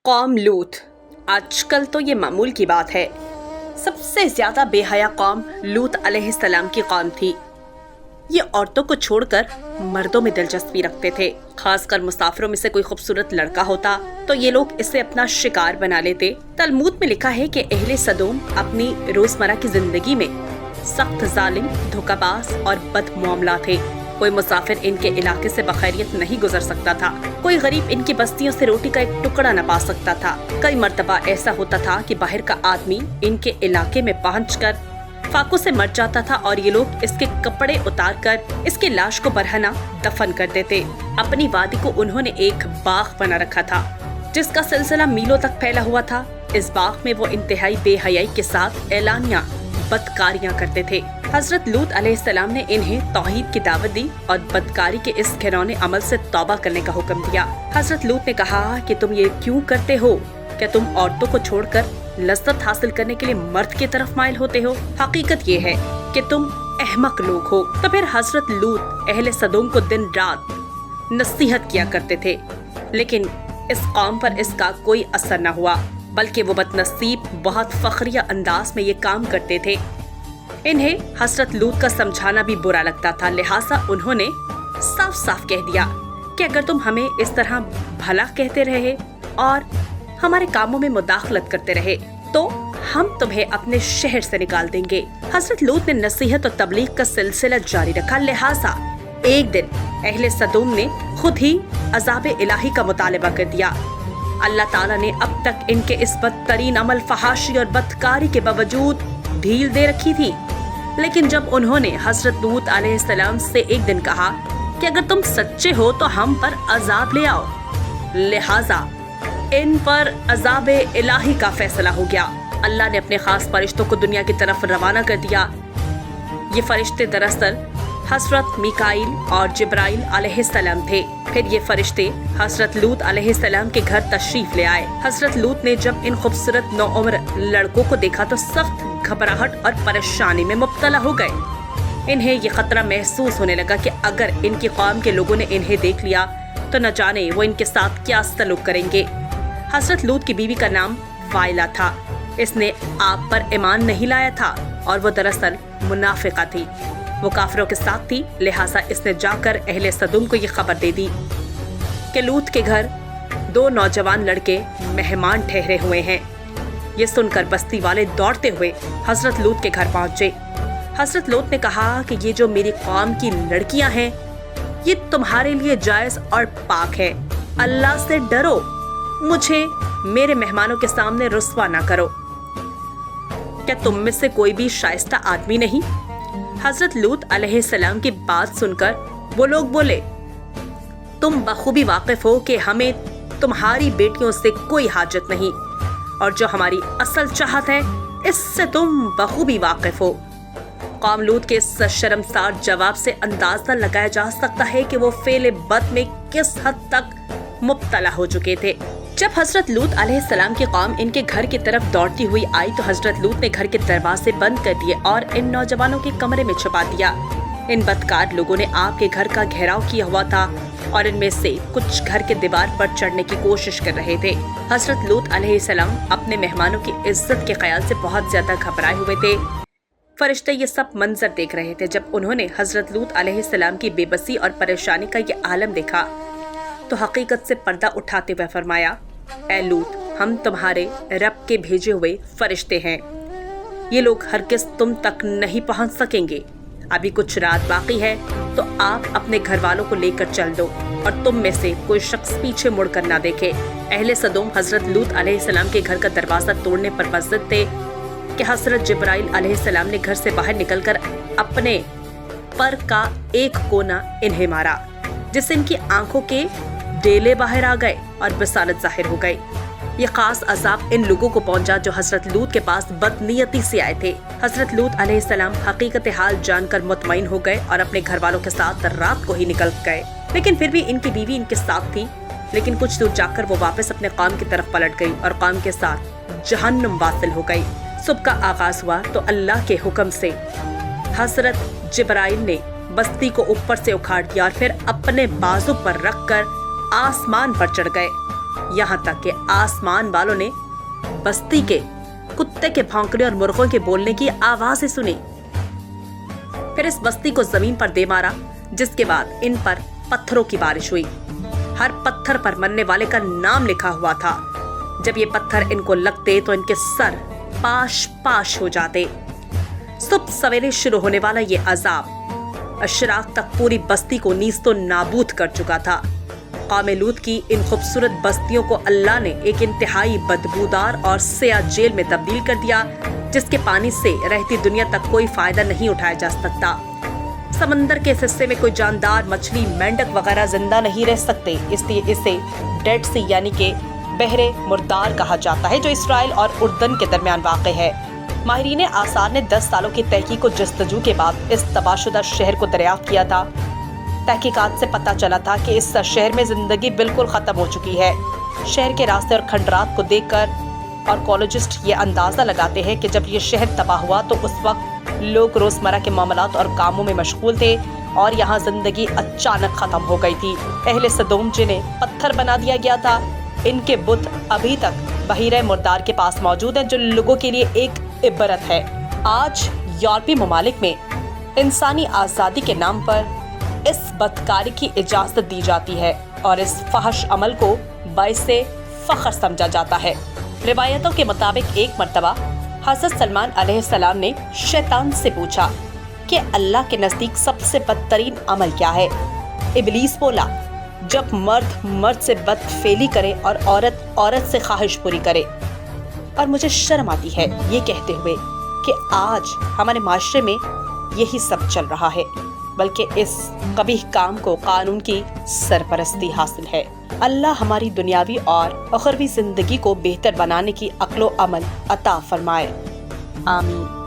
कौम लूत। आजकल तो ये मामूल की बात है। सबसे ज्यादा बेहया कौम लूत अलैहिस्सलाम की कौम थी। ये औरतों को छोड़कर मर्दों में दिलचस्पी रखते थे। खासकर मुसाफिरों में से कोई खूबसूरत लड़का होता तो ये लोग इसे अपना शिकार बना लेते। तलमूद में लिखा है कि अहले सदोम अपनी रोजमर्रा की जिंदगी में सख्त जालिम, धोखाबाज और बदमुआमला थे। कोई मुसाफिर इनके इलाके से बखैरियत नहीं गुजर सकता था। कोई गरीब इनकी बस्तियों से रोटी का एक टुकड़ा न पा सकता था। कई मर्तबा ऐसा होता था कि बाहर का आदमी इनके इलाके में पहुंचकर फाकों से मर जाता था और ये लोग इसके कपड़े उतारकर इसकी लाश को बरहना दफन कर देते। अपनी वादी को उन्होंने एक बाग बना रखा था जिसका सिलसिला मीलों तक फैला हुआ था। इस बाग में वो इंतहाई बेहयाई के साथ एलानिया बदकारियां करते थे। हजरत लूत अलैहिस्सलाम ने इन्हें तौहीद की दावत दी और बदकारी के इस घिनौने अमल से तौबा करने का हुक्म दिया। हजरत लूत ने कहा कि तुम ये क्यों करते हो? क्या तुम औरतों को छोड़कर लज्जत हासिल करने के लिए मर्द की तरफ माइल होते हो? हकीकत ये है कि तुम अहमक लोग हो। तो फिर हजरत लूत अहले सदोम को दिन रात नसीहत किया करते थे, लेकिन इस कौम पर इसका कोई असर न हुआ, बल्कि वो बदनसीब बहुत फखरिया अंदाज में ये काम करते थे। इन्हें हजरत लूत का समझाना भी बुरा लगता था, लिहाजा उन्होंने साफ साफ कह दिया कि अगर तुम हमें इस तरह भला कहते रहे और हमारे कामों में मुदाखलत करते रहे तो हम तुम्हें अपने शहर से निकाल देंगे। हजरत लूत ने नसीहत और तबलीग का सिलसिला जारी रखा। लिहाजा एक दिन अहले सदोम ने खुद ही अजाब इलाही का मुतालबा कर दिया। अल्लाह ताला ने अब तक इनके इस बदतरीन अमल, फहाशी और बदकारी के बावजूद ढील दे रखी थी, लेकिन जब उन्होंने हजरत लूत अलैहिस्सलाम से एक दिन कहा कि अगर तुम सच्चे हो तो हम पर अजाब ले आओ, लिहाजा इन पर अजाब इलाही का फैसला हो गया। अल्लाह ने अपने खास फरिश्तों को दुनिया की तरफ रवाना कर दिया। ये फरिश्ते दरअसल हजरत मिकाईल और जिब्राइल अलैहिस्सलाम थे। फिर ये फरिश्ते हजरत लूत अलैहिस्सलाम के घर तशरीफ ले आए। हजरत लूत ने जब इन खूबसूरत नौउम्र लड़कों को देखा तो सख्त घबराहट और परेशानी में मुब्तला हो गए। इन्हें ये खतरा महसूस होने लगा कि अगर इनकी कौम के लोगों ने इन्हें देख लिया तो न जाने वो इनके साथ क्या सलूक करेंगे। हजरत लूत की बीवी का नाम वाइला था। इसने आप पर ईमान नहीं लाया था और वो दरअसल मुनाफिका थी। वो काफिरों के साथ थी, लिहाजा इसने जाकर अहले सदूम को ये खबर दे दी कि लूत के घर दो नौजवान लड़के मेहमान ठहरे हुए हैं। ये सुनकर बस्ती वाले दौड़ते हुए हजरत लूत के घर पहुंचे। हजरत लूत ने कहा कि ये जो मेरी कौम की लड़कियां हैं ये तुम्हारे लिए जायज और पाक है। अल्लाह से डरो, मुझे मेरे मेहमानों के सामने रुस्वा ना करो। क्या तुम में से कोई भी शाइस्ता आदमी नहीं? हजरत लूत अलैहिस्सलाम की बात सुनकर वो लोग बोले, तुम बखूबी वाकिफ हो कि हमें तुम्हारी बेटियों से कोई हाजत नहीं और जो हमारी असल चाहत है इससे तुम बखूबी वाकिफ हो। कौम लूत के इस शर्मसार जवाब से अंदाजा लगाया जा सकता है कि वो फेले बद में किस हद तक मुब्तला हो चुके थे। जब हजरत लूत अलैहिस्सलाम की कौम इनके घर की तरफ दौड़ती हुई आई तो हजरत लूत ने घर के दरवाजे बंद कर दिए और इन नौजवानों के कमरे में छुपा दिया। इन बदकार लोगों ने आपके घर का घेराव किया हुआ था और इनमें से कुछ घर के दीवार पर चढ़ने की कोशिश कर रहे थे। हजरत लूत अलैहिस्सलाम अपने मेहमानों की इज्जत के ख्याल से बहुत ज्यादा घबराए हुए थे। फरिश्ते ये सब मंजर देख रहे थे। जब उन्होंने हजरत लूत अलैहिस्सलाम की बेबसी और परेशानी का ये आलम देखा तो हकीकत से पर्दा उठाते हुए फरमाया, ऐ लूत, हम तुम्हारे रब के भेजे हुए फरिश्ते हैं। ये लोग हरगिज़ तुम तक नहीं पहुंच सकेंगे। अभी कुछ रात बाकी है तो आप अपने घर वालों को लेकर चल दो और तुम में से कोई शख्स पीछे मुड़कर ना देखे। अहले सदोम हजरत लूत अलैहिस्सलाम के घर का दरवाजा तोड़ने पर मसद थे कि हजरत जिब्राइल अलैहिस्सलाम ने घर से बाहर निकलकर अपने पर का एक कोना इन्हें मारा, जिससे इनकी आंखों के डेले बाहर आ गए और बसारत जाहिर हो गई। ये खास अजाब इन लोगों को पहुंचा जो हजरत लूत के पास बदनीयती से आए थे। हजरत लूत अलैहिस्सलाम हकीकत हाल जानकर मुतमईन हो गए और अपने घर वालों के साथ रात को ही निकल गए, लेकिन फिर भी इनकी बीवी इनके साथ थी। लेकिन कुछ दूर जाकर वो वापस अपने कौम की तरफ पलट गई और कौम के साथ जहन्नुम वासिल हो गई। सुबह का आगाज हुआ तो अल्लाह के हुक्म से हजरत जिब्राइल ने बस्ती को ऊपर से उखाड़ दिया और फिर अपने बाजू पर रखकर आसमान पर चढ़ गए। यहाँ तक कि आसमान वालों ने बस्ती के कुत्ते के भौंकने और मुर्गों के बोलने की आवाजें सुनी। फिर इस बस्ती को जमीन पर दे मारा, जिसके बाद इन पर पत्थरों की बारिश हुई। हर पत्थर पर मरने वाले का नाम लिखा हुआ था। जब ये पत्थर इनको लगते तो इनके सर पाश पाश हो जाते। सुबह सवेरे शुरू होने वाला ये अजाब अशराक तक पूरी बस्ती को नीस्तो नाबूद कर चुका था। कौम लूत की इन खूबसूरत बस्तियों को अल्लाह ने एक इंतहाई बदबूदार और स्याह जेल में तब्दील कर दिया, जिसके पानी से रहती दुनिया तक कोई फायदा नहीं उठाया जा सकता। समंदर के इस हिस्से में कोई जानदार मछली, मेंढक वगैरह जिंदा नहीं रह सकते, इसलिए इसे डेड सी यानी कि बहरे मुर्दार कहा जाता है, जो इसराइल और उर्दन के दरमियान वाक़ है। माहिरीन आसार ने 10 सालों की तहकीक और जस्तजू के बाद इस तबाहशुदा शहर को दरियाफ्त किया था। तहकीकात से पता चला था कि इस शहर में जिंदगी बिल्कुल खत्म हो चुकी है। शहर के रास्ते और खंडरात को देखकर आर्कोलॉजिस्ट ये अंदाजा लगाते हैं कि जब ये शहर तबाह हुआ तो उस वक्त लोग रोजमर्रा के मामलात और कामों में मशगूल थे और यहाँ जिंदगी अचानक खत्म हो गई थी। अहले सदोम जिन्हें पत्थर बना दिया गया था, इनके बुत अभी तक बहीरे मुर्दार के पास मौजूद हैं, जो लोगों के लिए एक इबरत है। आज यूरोपीय ममालिक में इंसानी आज़ादी के नाम पर इस बदकारी की इजाज़त दी जाती है और इस फहश अमल को बाइसे फख्र समझा जाता है। रिवायतों के मुताबिक एक मर्तबा हज़रत सलमान अलैहिस्सलाम ने शैतान से पूछा कि अल्लाह के नज़दीक सबसे बदतरीन अमल क्या है। इब्लीस बोला, जब मर्द मर्द से बदफेली करे और औरत औरत से ख्वाहिश पूरी करे। और मुझे शर्म आती है ये कहते हुए कि आज हमारे माशरे में यही सब चल रहा है, बल्कि इस कबीह काम को कानून की सरपरस्ती हासिल है। अल्लाह हमारी दुनियावी और उखरवी जिंदगी को बेहतर बनाने की अक्लो अमल अता फरमाए। आमीन।